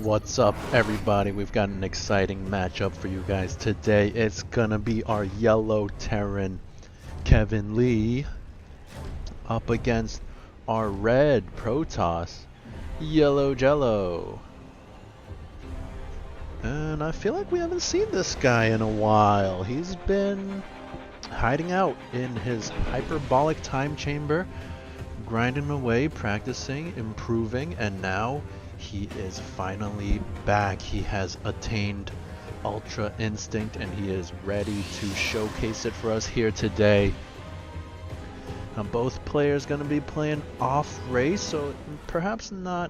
What's up, everybody? We've got an exciting matchup for you guys today. It's gonna be our yellow Terran kevinnleeeeeee up against our red Protoss yellowjellow. And I feel like we haven't seen this guy in a while. He's been hiding out in his hyperbolic time chamber, grinding away, practicing, improving, and now he is finally back. He has attained Ultra Instinct and he is ready to showcase it for us here today. Now both players going to be playing off race, so perhaps not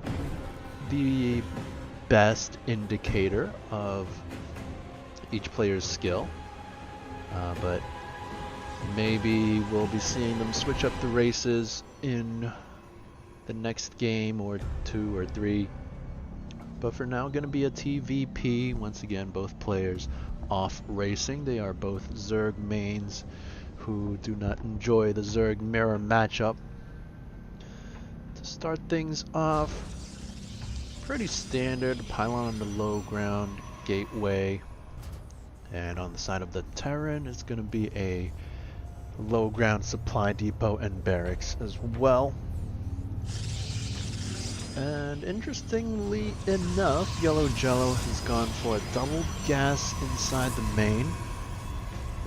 the best indicator of each player's skill, but maybe we'll be seeing them switch up the races in the next game or 2 or 3. But for now, going to be a TVP. Once again, both players off racing. They are both Zerg mains who do not enjoy the Zerg mirror matchup. To start things off, pretty standard pylon on the low ground, gateway, and on the side of the Terran it's going to be a low ground supply depot and barracks as well. And interestingly enough, yellowjellow has gone for a double gas inside the main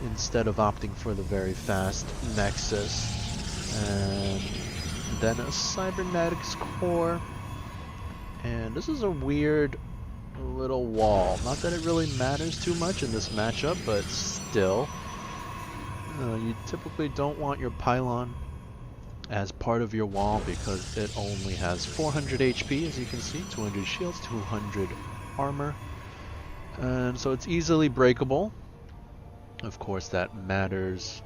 instead of opting for the very fast Nexus, and then a cybernetics core. And this is a weird little wall. Not that it really matters too much in this matchup, but still, you typically don't want your pylon as part of your wall because it only has 400 HP, as you can see, 200 shields, 200 armor, and so it's easily breakable. Of course, that matters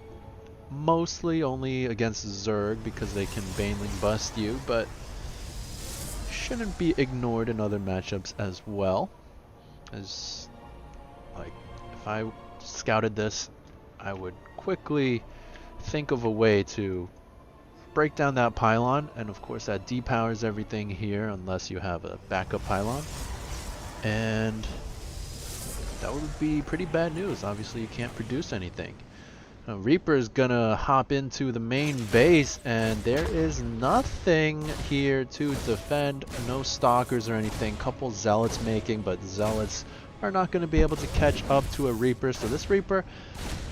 mostly only against Zerg because they can Baneling bust you, but shouldn't be ignored in other matchups as well. As, like, if I scouted this, I would quickly think of a way to break down that pylon, and of course that depowers everything here unless you have a backup pylon, and that would be pretty bad news. Obviously you can't produce anything. Now, Reaper's gonna hop into the main base and there is nothing here to defend, no stalkers or anything. Couple zealots making, but zealots are not going to be able to catch up to a Reaper, so this Reaper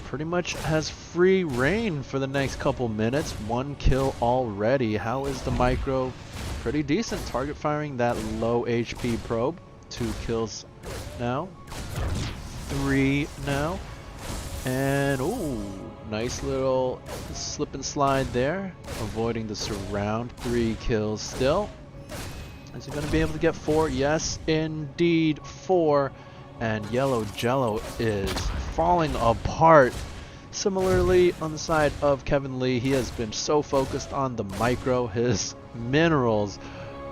pretty much has free reign for the next couple minutes. 1 kill already. How is the micro? Pretty decent. Target firing that low HP probe. 2 kills now. 3 now. And ooh, nice little slip and slide there. Avoiding the surround. 3 kills still. Is he going to be able to get 4? Yes, indeed, 4. And yellowjellow is falling apart. Similarly, on the side of kevinnleeeeeee, he has been so focused on the micro, his minerals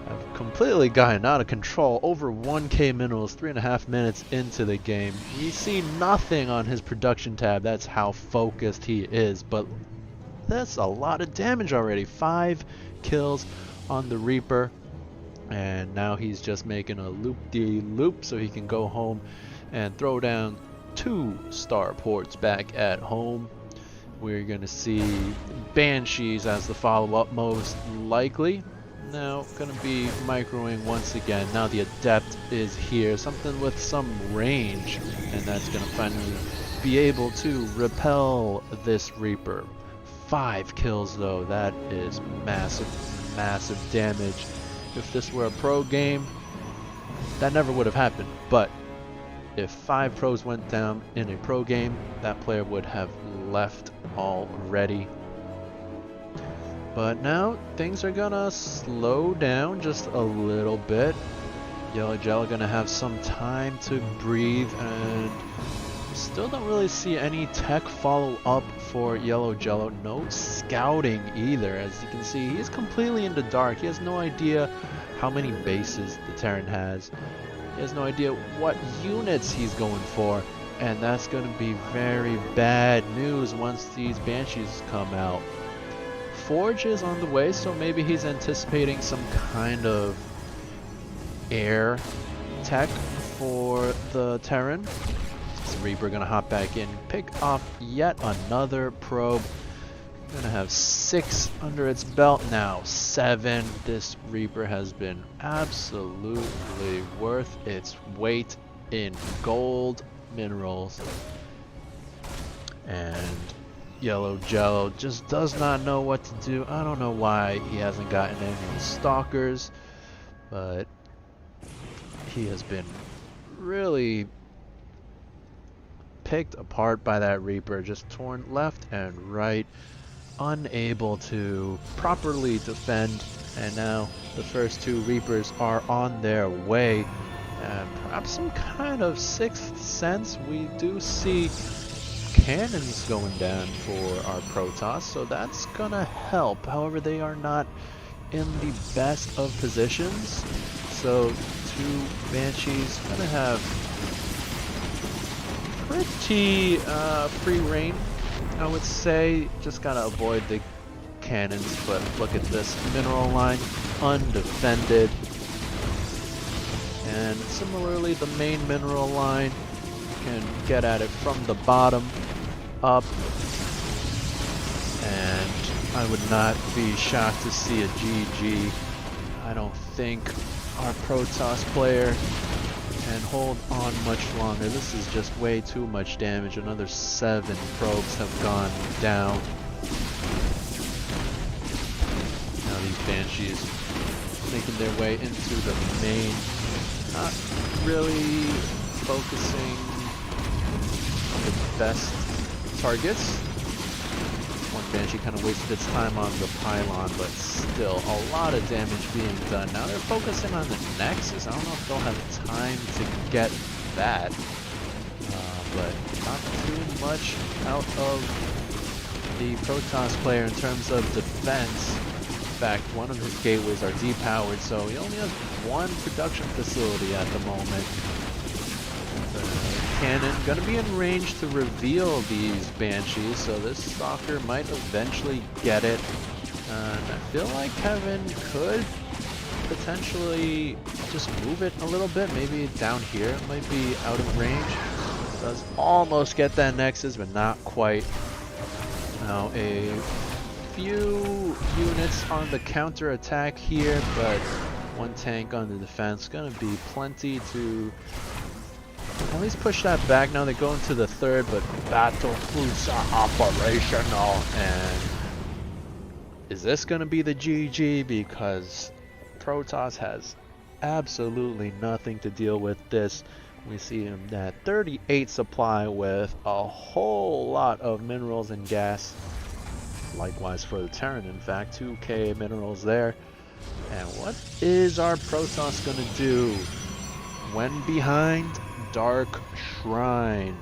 have completely gotten out of control. Over 1k minerals, 3.5 minutes into the game. You see nothing on his production tab. That's how focused he is, but that's a lot of damage already. 5 kills on the Reaper. And now he's just making a loop-de-loop so he can go home and throw down 2 starports back at home. We're going to see Banshees as the follow-up most likely. Now, going to be microing once again. Now the Adept is here, something with some range, and that's going to finally be able to repel this Reaper. 5 kills though, that is massive, massive damage. If this were a pro game, that never would have happened, but if 5 pros went down in a pro game, that player would have left already. But now things are gonna slow down just a little bit. yellowjellow gonna have some time to breathe, and Still don't really see any tech follow-up for yellowjellow. No scouting either. As you can see, he's completely in the dark. He has no idea how many bases the Terran has. He has no idea what units he's going for. And that's going to be very bad news once these Banshees come out. Forge is on the way, so maybe he's anticipating some kind of air tech for the Terran. This Reaper gonna hop back in, pick off yet another probe. Gonna have 6 under its belt now, 7. This Reaper has been absolutely worth its weight in gold minerals. And yellowjellow just does not know what to do. I don't know why he hasn't gotten any stalkers, but he has been really picked apart by that Reaper, just torn left and right, unable to properly defend. And now the first 2 Reapers are on their way. And perhaps some kind of 6th sense, we do see cannons going down for our Protoss, so that's gonna help. However, they are not in the best of positions, so 2 Banshees gonna have pretty free reign, I would say. Just gotta avoid the cannons, but look at this mineral line, undefended. And similarly, the main mineral line can get at it from the bottom up. And I would not be shocked to see a GG. I don't think our Protoss player can hold on much longer. This is just way too much damage. Another 7 probes have gone down. Now these Banshees making their way into the main. Not really focusing on the best targets. One Banshee kind of wasted its time on the pylon, but still a lot of damage being done. Now they're focusing on the Nexus. I don't know if they'll have time to get that, but not too much out of the Protoss player in terms of defense. In fact, one of his gateways are depowered, so he only has 1 production facility at the moment. The cannon gonna be in range to reveal these Banshees, so this Stalker might eventually get it. And I feel like Kevin could potentially just move it a little bit, maybe down here. It might be out of range. Does almost get that Nexus, but not quite. Now a few units on the counter attack here, but 1 tank on the defense. Gonna be plenty to at least push that back. Now they go into the 3rd, but battle boots are operational. And is this gonna be the GG? Because Protoss has absolutely nothing to deal with this. We see him at 38 supply with a whole lot of minerals and gas. Likewise for the Terran, in fact, 2k minerals there. And what is our Protoss gonna do when behind Dark Shrine?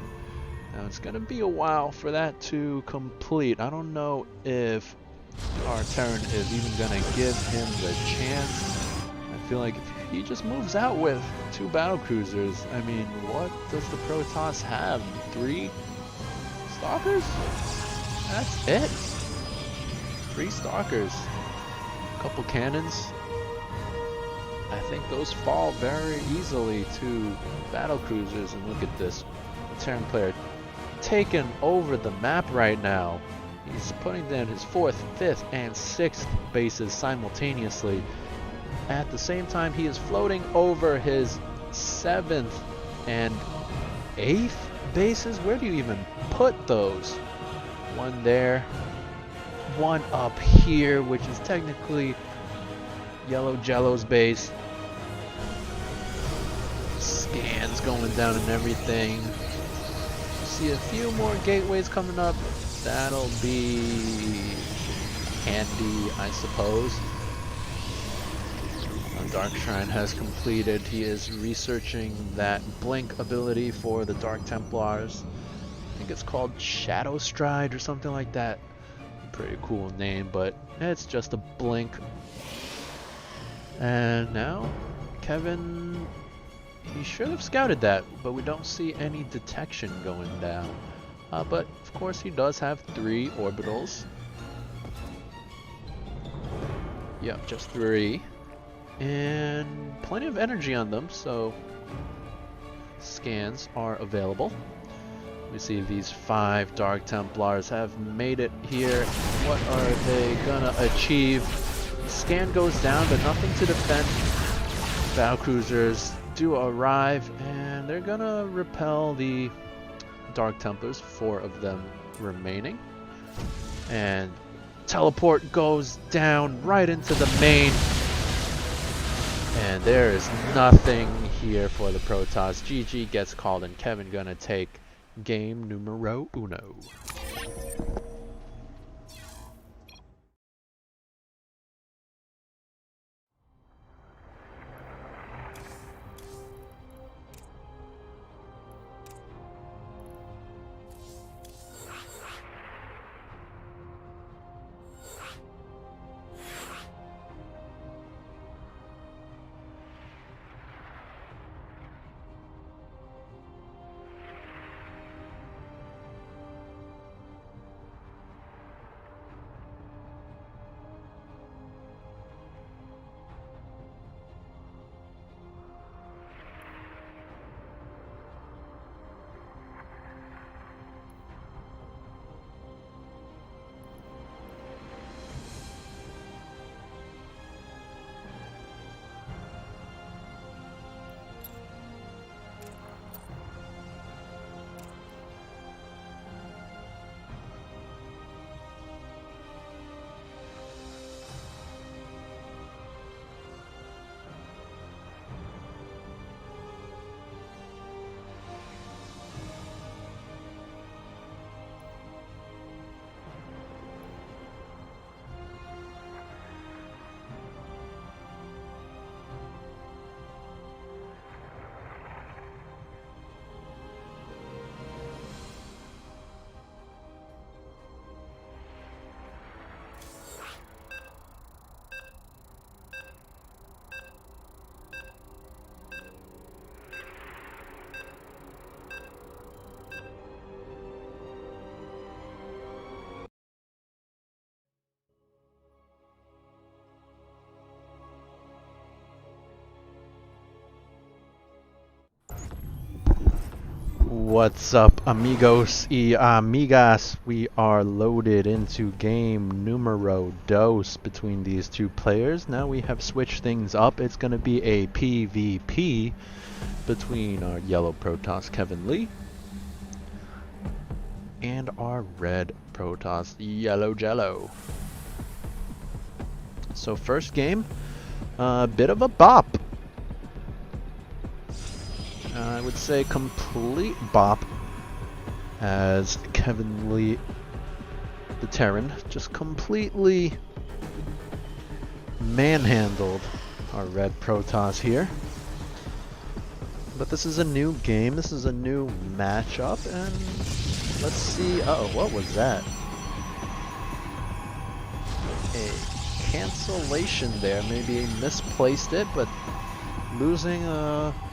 Now it's gonna be a while for that to complete. I don't know if our Terran is even gonna give him the chance. I feel like if he just moves out with 2 battlecruisers, I mean, what does the Protoss have? 3 Stalkers? That's it. 3 Stalkers, a couple cannons. I think those fall very easily to battlecruisers. And look at this, Terran player taking over the map right now. He's putting down his 4th, 5th, and 6th bases simultaneously. At the same time, he is floating over his 7th and 8th bases. Where do you even put those? 1 there. 1 up here, which is technically yellowjellow's base. Scans going down and everything. See a few more gateways coming up. That'll be handy, I suppose. Dark Shrine has completed. He is researching that blink ability for the Dark Templars. I think it's called Shadow Stride or something like that. Pretty cool name, but it's just a blink. And now, Kevin, he should have scouted that, but we don't see any detection going down. But of course he does have 3 orbitals. Yep, just 3. And plenty of energy on them, so scans are available. We see these 5 Dark Templars have made it here. What are they gonna achieve? Scan goes down, but nothing to defend. Battle cruisers do arrive, and they're gonna repel the Dark Templars, 4 of them remaining. And teleport goes down right into the main. And there is nothing here for the Protoss. GG gets called, and Kevin gonna take game numero uno. What's up, amigos y amigas? We are loaded into game numero dos between these 2 players. Now we have switched things up. It's going to be a PvP between our yellow Protoss Kevin Lee and our red Protoss yellowjellow. So first game, a bit of a bop. I would say complete bop, as Kevin Lee, the Terran, just completely manhandled our red Protoss here. But this is a new game, this is a new matchup, and let's see. Uh-oh, what was that? A cancellation there, maybe he misplaced it, but losing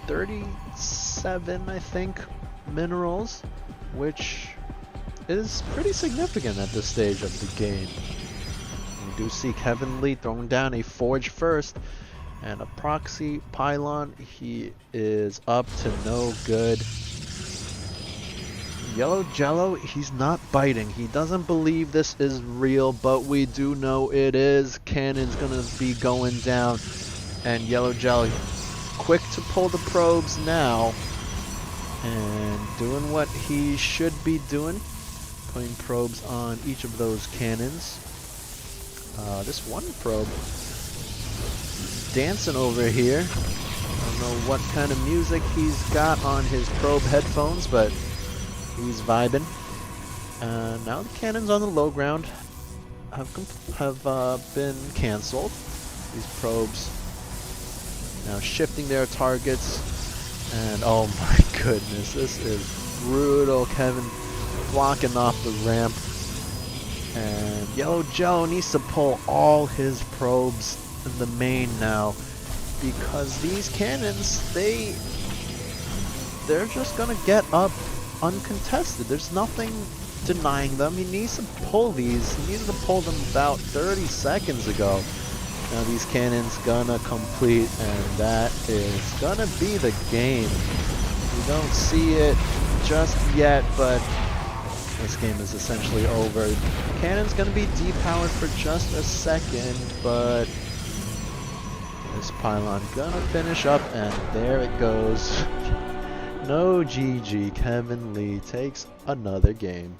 37, I think, minerals, which is pretty significant at this stage of the game. We do see Kevin Lee throwing down a Forge first and a proxy pylon. He is up to no good. Yellowjellow, he's not biting. He doesn't believe this is real, but we do know it is. Cannon's gonna be going down, and Yellowjellow quick to pull the probes now, and doing what he should be doing, putting probes on each of those cannons. This one probe dancing over here. I don't know what kind of music he's got on his probe headphones, but he's vibing. Now the cannons on the low ground have been cancelled. These probes Now shifting their targets, and oh my goodness, this is brutal. Kevin blocking off the ramp, and yellowjellow needs to pull all his probes in the main now, because these cannons, they're just gonna get up uncontested. There's nothing denying them. He needs to pull these. He needed to pull them about 30 seconds ago. Now these cannons gonna complete, and that is gonna be the game. We don't see it just yet, but this game is essentially over. Cannon's gonna be depowered for just a second, but this pylon gonna finish up, and there it goes. No GG, Kevin Lee takes another game.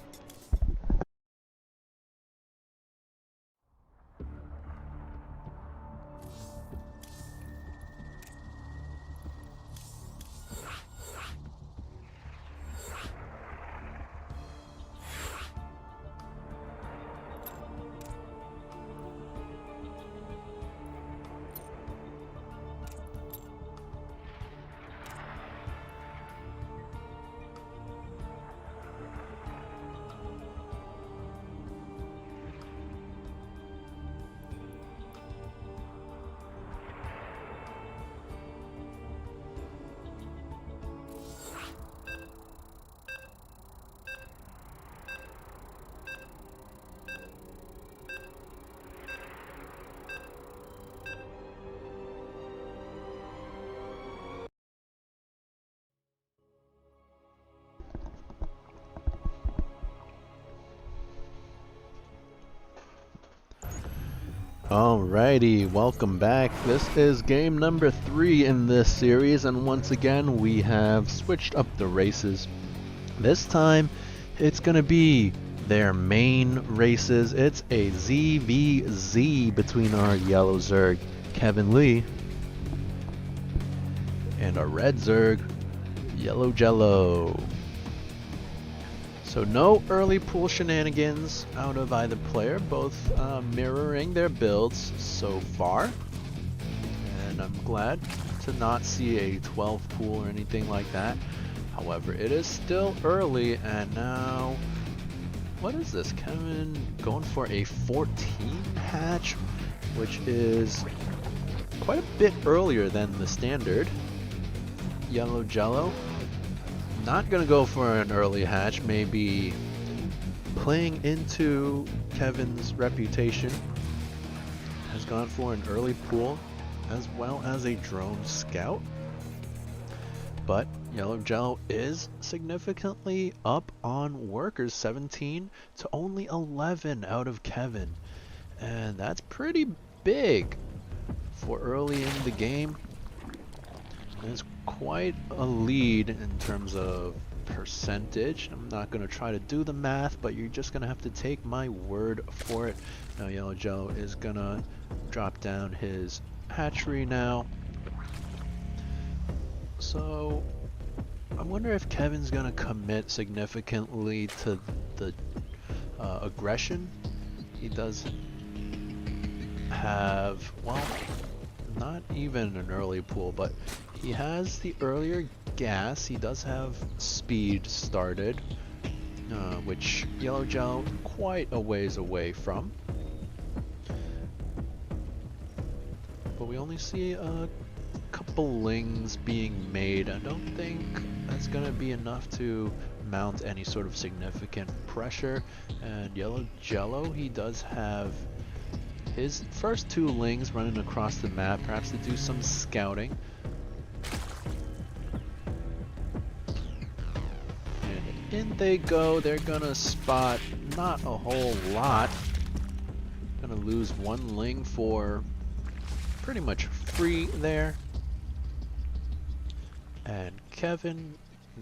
Alrighty, welcome back. This is game number 3 in this series, and once again we have switched up the races. This time it's gonna be their main races. It's a ZVZ between our yellow Zerg, Kevin Lee, and our red Zerg, yellowjellow. So no early pool shenanigans out of either player, both mirroring their builds so far. And I'm glad to not see a 12 pool or anything like that. However, it is still early, and now, what is this? Kevin going for a 14 hatch, which is quite a bit earlier than the standard. Yellowjellow not gonna go for an early hatch, maybe playing into Kevin's reputation. Has gone for an early pool as well as a drone scout. But yellowjellow is significantly up on workers, 17 to only 11 out of Kevin. And that's pretty big for early in the game. It's quite a lead in terms of percentage. I'm not going to try to do the math, but you're just going to have to take my word for it. Now yellowjellow is going to drop down his hatchery now. So I wonder if Kevin's going to commit significantly to the aggression. He does have, well, not even an early pool, but he has the earlier gas. He does have speed started, which yellowjellow quite a ways away from. But we only see a couple lings being made. I don't think that's going to be enough to mount any sort of significant pressure. And yellowjellow, he does have his first 2 lings running across the map, perhaps to do some scouting. And in they go. They're gonna spot not a whole lot. Gonna lose 1 ling for pretty much free there. And Kevin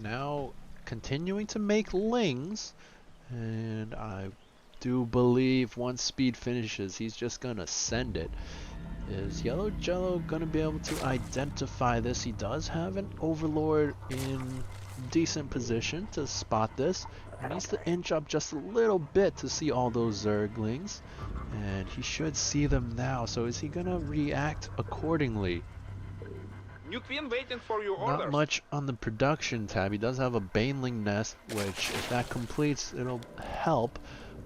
now continuing to make lings, and I do believe once speed finishes, he's just gonna send it. Is yellowjellow gonna be able to identify this? He does have an overlord in decent position to spot this. He needs to inch up just a little bit to see all those zerglings, and he should see them now. So is he gonna react accordingly? New queen waiting for your Not orders. much on the production tab. He does have a baneling nest, which if that completes, it'll help.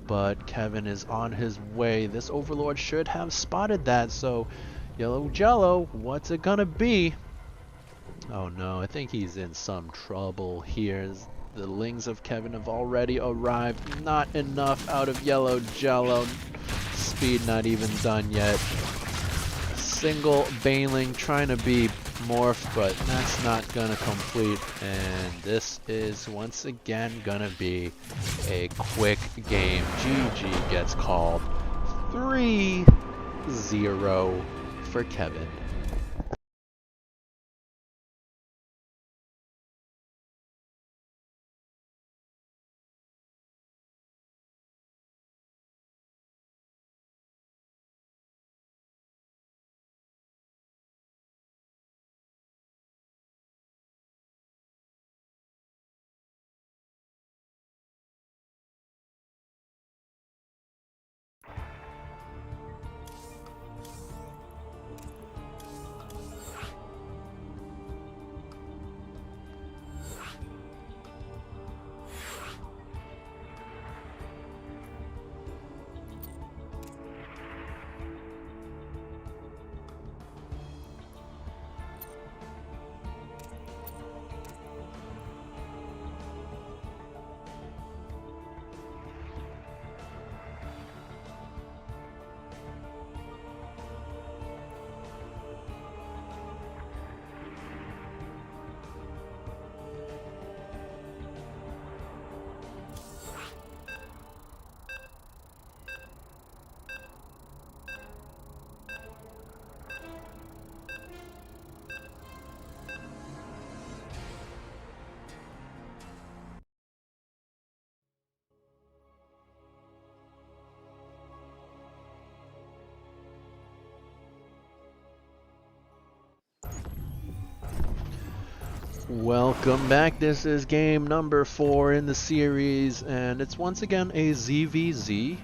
But Kevin is on his way. This overlord should have spotted that, so yellowjellow, what's it gonna be? Oh no, I think he's in some trouble here. The lings of Kevin have already arrived. Not enough out of yellowjellow. Speed not even done yet. Single baneling trying to be morph, but that's not gonna complete. And this is once again gonna be a quick game. GG gets called 3-0 for Kevin. Welcome back. This is game number 4 in the series, and it's once again a ZVZ.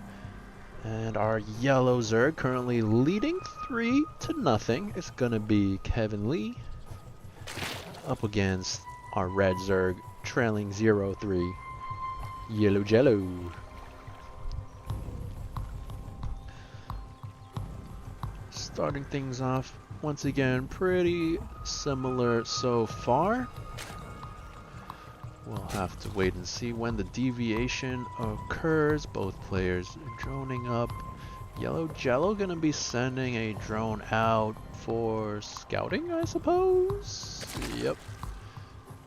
And our yellow Zerg currently leading 3-0. It's gonna be Kevin Lee up against our red Zerg trailing 0-3. yellowjellow. Starting things off once again pretty similar so far. We'll have to wait and see when the deviation occurs. Both players droning up. yellowjellow gonna be sending a drone out for scouting, I suppose? Yep.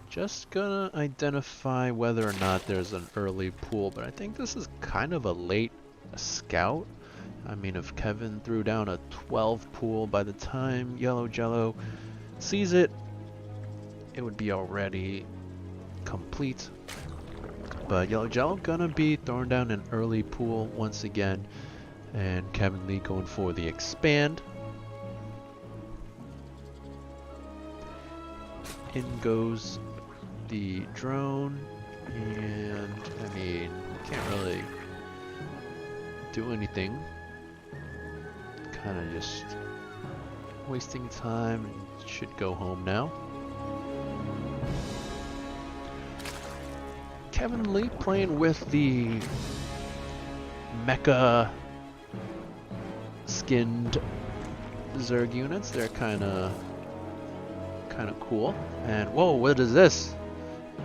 Just gonna identify whether or not there's an early pool, but I think this is kind of a late scout. I mean, if Kevin threw down a 12 pool, by the time yellowjellow sees it, it would be already complete. But yellowjellow gonna be throwing down an early pool once again, and Kevin Lee going for the expand. In goes the drone, and I mean, can't really do anything. Kind of just wasting time, and should go home now. Kevin Lee playing with the mecha skinned Zerg units. They're kind of cool. And whoa, what is this?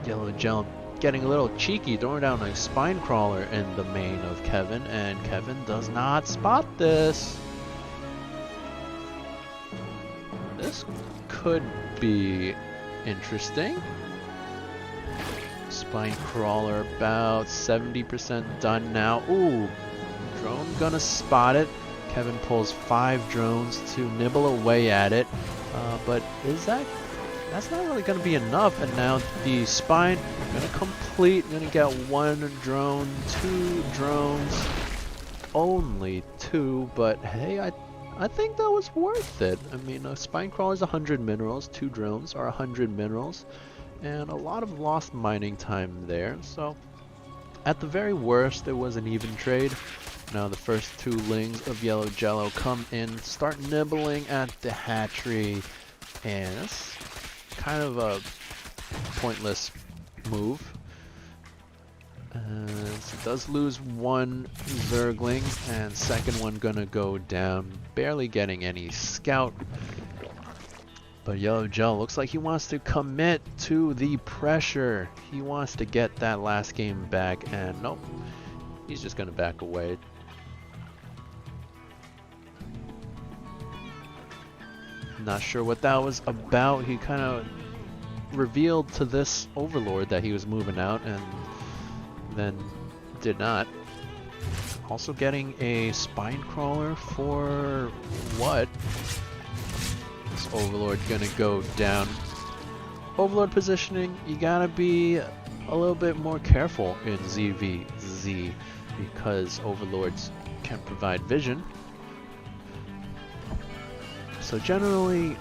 yellowjellow getting a little cheeky, throwing down a spine crawler in the main of Kevin, and Kevin does not spot this. This could be interesting. Spine crawler about 70% done now. Ooh, drone gonna spot it. Kevin pulls 5 drones to nibble away at it, but that's not really gonna be enough. And now the spine gonna complete. Gonna get 1 drone, 2 drones, only 2. But hey, I think that was worth it. I mean, a spine crawler is 100 minerals. 2 drones are 100 minerals. And a lot of lost mining time there, so at the very worst it was an even trade. Now the first 2 lings of yellowjellow come in, start nibbling at the hatchery, And that's kind of a pointless move. So it does lose one Zergling, and second one gonna go down, barely getting any scout. But yellowjellow looks like he wants to commit to the pressure. He wants to get that last game back, and nope, he's just gonna back away. Not sure what that was about. He kind of revealed to this overlord that he was moving out, and then did not. Also getting a spine crawler for what? This overlord gonna go down. Overlord positioning, you gotta be a little bit more careful in ZVZ because overlords can provide vision. So generally,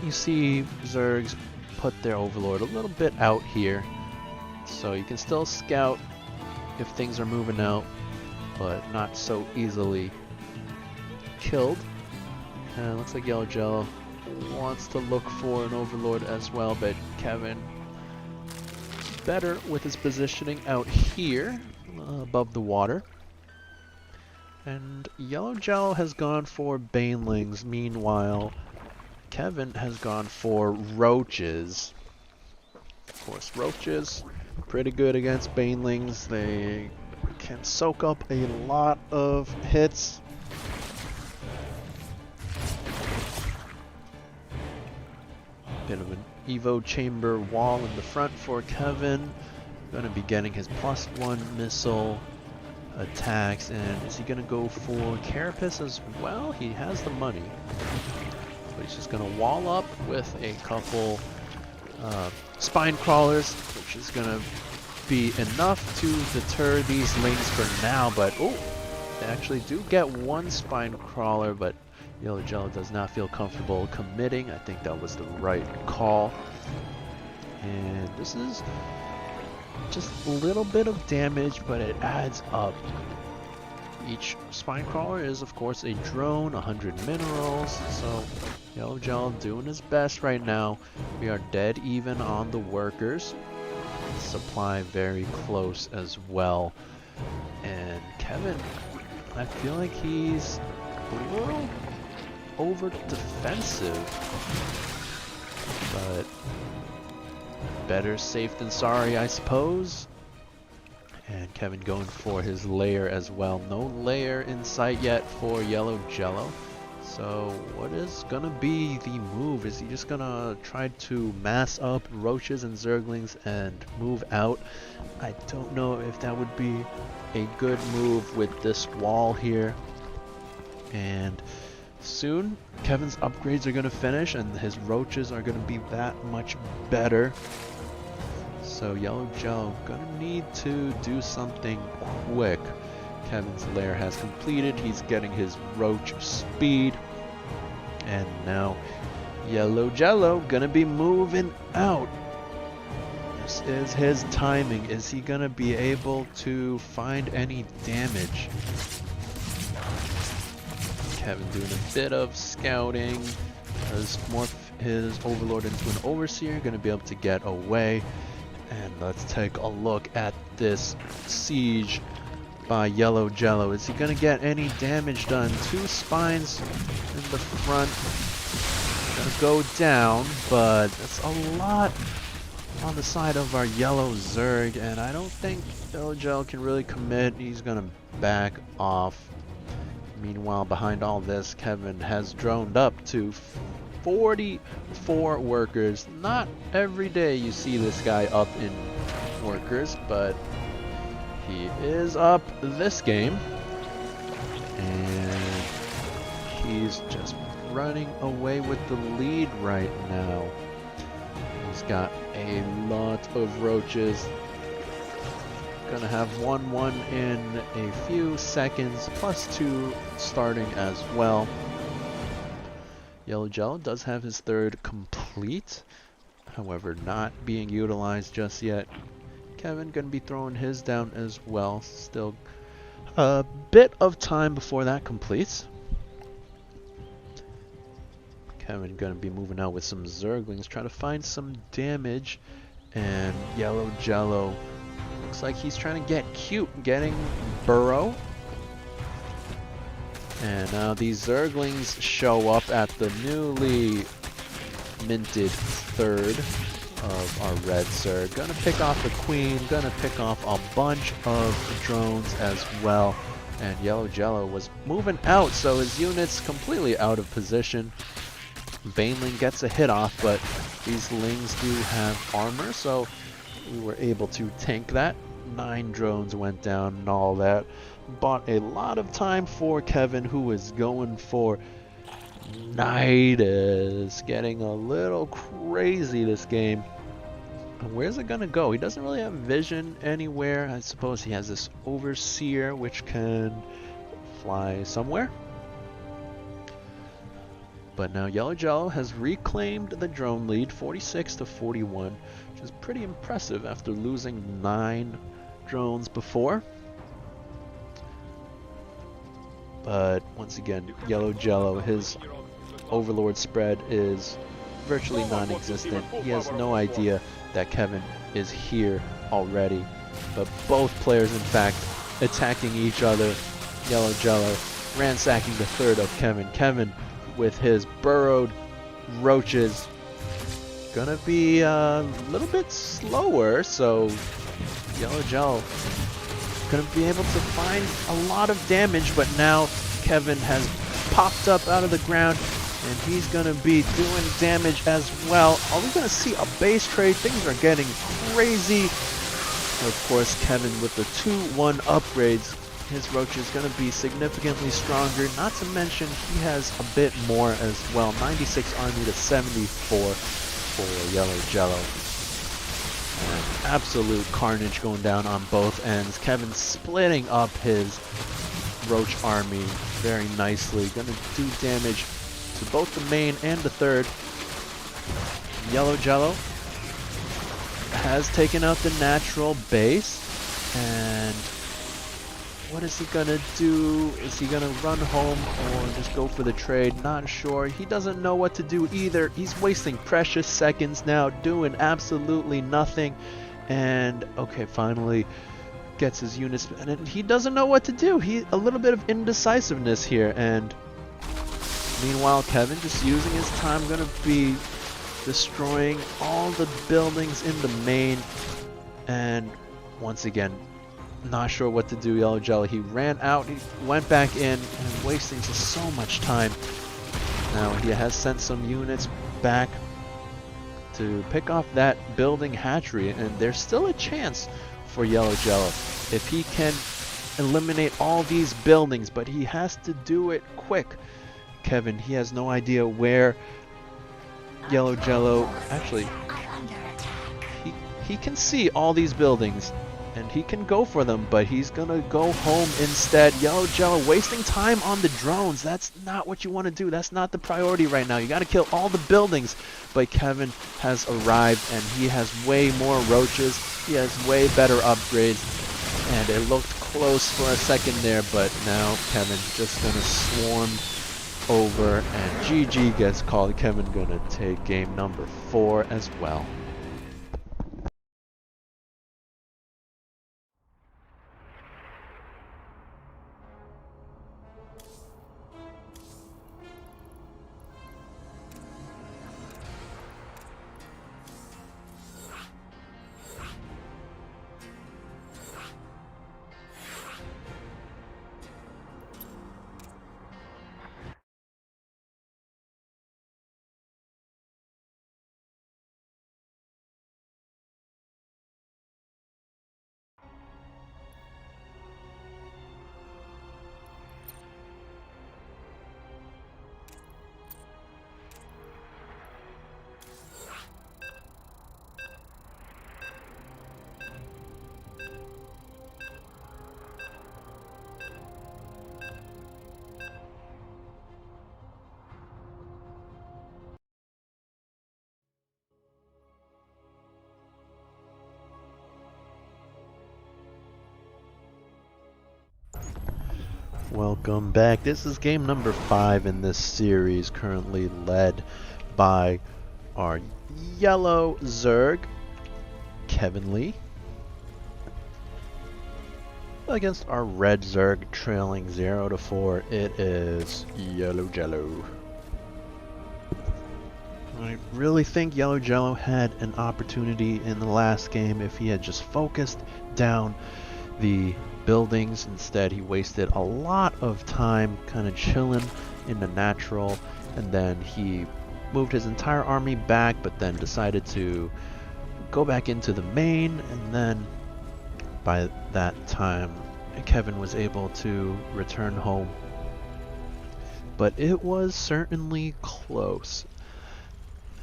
you see Zergs put their overlord a little bit out here, so you can still scout if things are moving out, but not so easily killed. And looks like yellowjellow wants to look for an overlord as well, but Kevin better with his positioning out here above the water. And yellowjellow has gone for banelings. Meanwhile, Kevin has gone for roaches. Of course, roaches pretty good against banelings. They can soak up a lot of hits. Bit of an Evo chamber wall in the front for Kevin. Gonna be getting his +1 missile attacks, and is he gonna go for Carapace as well? He has the money, but he's just gonna wall up with a couple spine crawlers, which is gonna be enough to deter these lings for now. But oh, they actually do get one spine crawler, but yellowjellow does not feel comfortable committing. I think that was the right call. And this is just a little bit of damage, but it adds up. Each spine crawler is, of course, a drone, 100 minerals. So yellowjellow doing his best right now. We are dead even on the workers. Supply very close as well. And Kevin, I feel like he's a little over defensive, but better safe than sorry, I suppose. And Kevin going for his lair as well. No lair in sight yet for yellowjellow. So what is gonna be the move? Is he just gonna try to mass up roaches and zerglings and move out? I don't know if that would be a good move with this wall here. And soon Kevin's upgrades are gonna finish and his roaches are gonna be that much better. So yellowjellow gonna need to do something quick. Kevin's lair has completed. He's getting his roach speed. And now yellowjellow gonna be moving out. This is his timing. Is he gonna be able to find any damage? Kevin doing a bit of scouting. Does morph his overlord into an overseer. Gonna be able to get away. And let's take a look at this siege by yellowjellow. Is he gonna get any damage done? Two spines in the front. Gonna go down, but that's a lot on the side of our yellow Zerg, and I don't think yellowjellow can really commit. He's gonna back off. Meanwhile, behind all this, Kevin has droned up to 44 workers. Not every day you see this guy up in workers, but he is up this game. And he's just running away with the lead right now. He's got a lot of roaches. Gonna have 1-1 in a few seconds, +2 starting as well. Yellowjellow does have his third complete, however not being utilized just yet. Kevin gonna be throwing his down as well. Still a bit of time before that completes. Kevin gonna be moving out with some Zerglings, trying to find some damage. And yellowjellow looks like he's trying to get cute, getting burrow. And now these Zerglings show up at the newly minted third of our red Zerg. Gonna pick off the queen, gonna pick off a bunch of drones as well. And yellowjellow was moving out, so his unit's completely out of position. Baneling gets a hit off, but these Lings do have armor, so we were able to tank that. 9 drones went down and all that. Bought a lot of time for Kevin, who is going for Nidus. Getting a little crazy this game. Where's it gonna go? He doesn't really have vision anywhere. I suppose he has this overseer, which can fly somewhere. But now yellowjellow has reclaimed the drone lead, 46 to 41, which is pretty impressive after losing 9 drones before. But once again, yellowjellow, his overlord spread is virtually non-existent. He has no idea that Kevin is here already. But both players, in fact, attacking each other. Yellowjellow ransacking the third of Kevin. Kevin with his burrowed roaches gonna be a little bit slower, so yellowjellow gonna be able to find a lot of damage, but now Kevin has popped up out of the ground and he's gonna be doing damage as well. Are we gonna see a base trade? Things are getting crazy. Of course, Kevin with the 2-1 upgrades, his roach is going to be significantly stronger. Not to mention, he has a bit more as well. 96 army to 74 for yellowjellow. And absolute carnage going down on both ends. Kevin splitting up his roach army very nicely. Going to do damage to both the main and the third. Yellowjellow has taken out the natural base, and what is he gonna do? Is he gonna run home or just go for the trade? Not sure. He doesn't know what to do either. He's wasting precious seconds now, doing absolutely nothing. And okay, finally gets his units, and he doesn't know what to do. A little bit of indecisiveness here, and meanwhile Kevin just using his time, gonna be destroying all the buildings in the main. And once again, not sure what to do, yellowjellow. He ran out, he went back in, and wasting just so much time. Now he has sent some units back to pick off that building hatchery, and there's still a chance for yellowjellow if he can eliminate all these buildings, but he has to do it quick. Kevin, he has no idea where yellowjellow, actually, he can see all these buildings and he can go for them, but he's gonna go home instead. Yellowjellow wasting time on the drones. That's not what you want to do. That's not the priority right now. You got to kill all the buildings. But Kevin has arrived and he has way more roaches. He has way better upgrades, and it looked close for a second there, but now Kevin just gonna swarm over, and GG gets called. Kevin gonna take game number 4 as well. Welcome back. This is game number 5 in this series, currently led by our yellow Zerg, Kevin Lee, against our red Zerg, trailing 0-4. It is yellowjellow. I really think yellowjellow had an opportunity in the last game if he had just focused down the buildings. Instead, he wasted a lot of time kind of chilling in the natural, and then he moved his entire army back, but then decided to go back into the main, and then by that time Kevin was able to return home. But it was certainly close,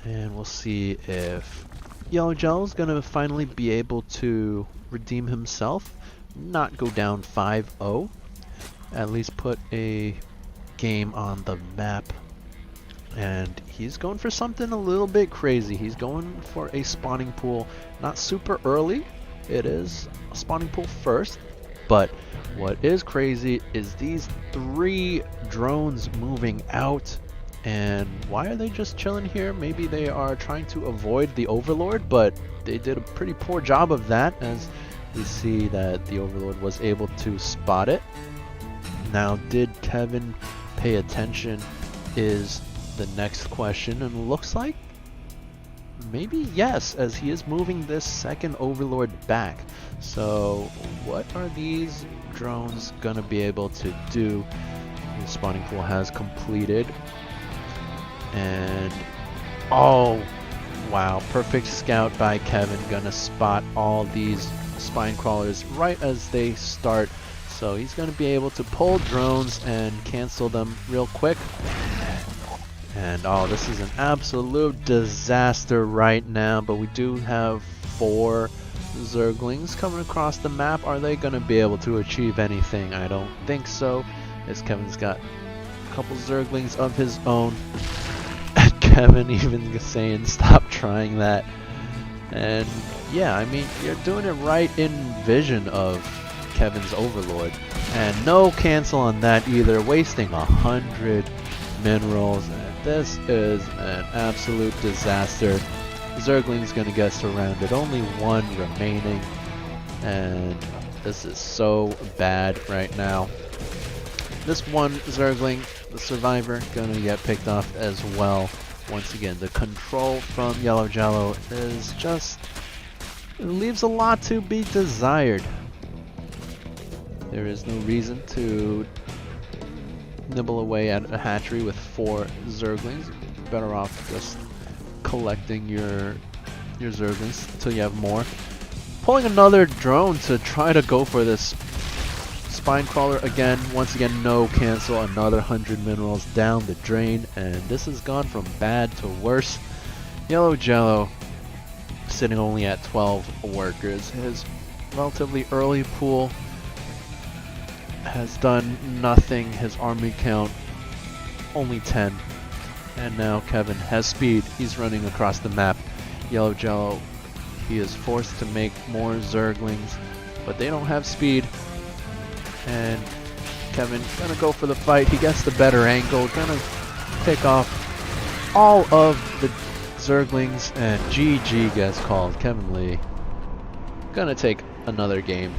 and we'll see if yellowjellow is gonna finally be able to redeem himself, not go down 5-0, at least put a game on the map. And he's going for something a little bit crazy. He's going for a spawning pool, not super early. It is a spawning pool first, but what is crazy is these 3 drones moving out. And why are they just chilling here? Maybe they are trying to avoid the Overlord, but they did a pretty poor job of that, as we see that the Overlord was able to spot it. Now, did Kevin pay attention is the next question, and looks like maybe yes, as he is moving this second Overlord back. So what are these drones gonna be able to do? The spawning pool has completed, and oh wow, perfect scout by Kevin, gonna spot all these spine crawlers right as they start. So he's gonna be able to pull drones and cancel them real quick. And oh, this is an absolute disaster right now, but we do have 4 Zerglings coming across the map. Are they gonna be able to achieve anything? I don't think so, as Kevin's got a couple Zerglings of his own. Kevin even saying stop trying that. And yeah, I mean, you're doing it right in vision of Kevin's Overlord, and no cancel on that either, wasting 100 minerals. And this is an absolute disaster. Zergling's gonna get surrounded, only 1 remaining, and this is so bad right now. This one Zergling, the survivor, gonna get picked off as well. Once again, the control from yellowjellow is just, it leaves a lot to be desired. There is no reason to nibble away at a hatchery with 4 Zerglings. Better off just collecting your Zerglings until you have more. Pulling another drone to try to go for this spine crawler again. Once again, no cancel. Another 100 minerals down the drain, and this has gone from bad to worse. Yellowjellow sitting only at 12 workers. His relatively early pool has done nothing. His army count only 10. And now Kevin has speed. He's running across the map. Yellowjellow, he is forced to make more Zerglings, but they don't have speed. And Kevin gonna go for the fight. He gets the better angle, gonna pick off all of the Zerglings, and GG gets called. Kevin Lee gonna take another game.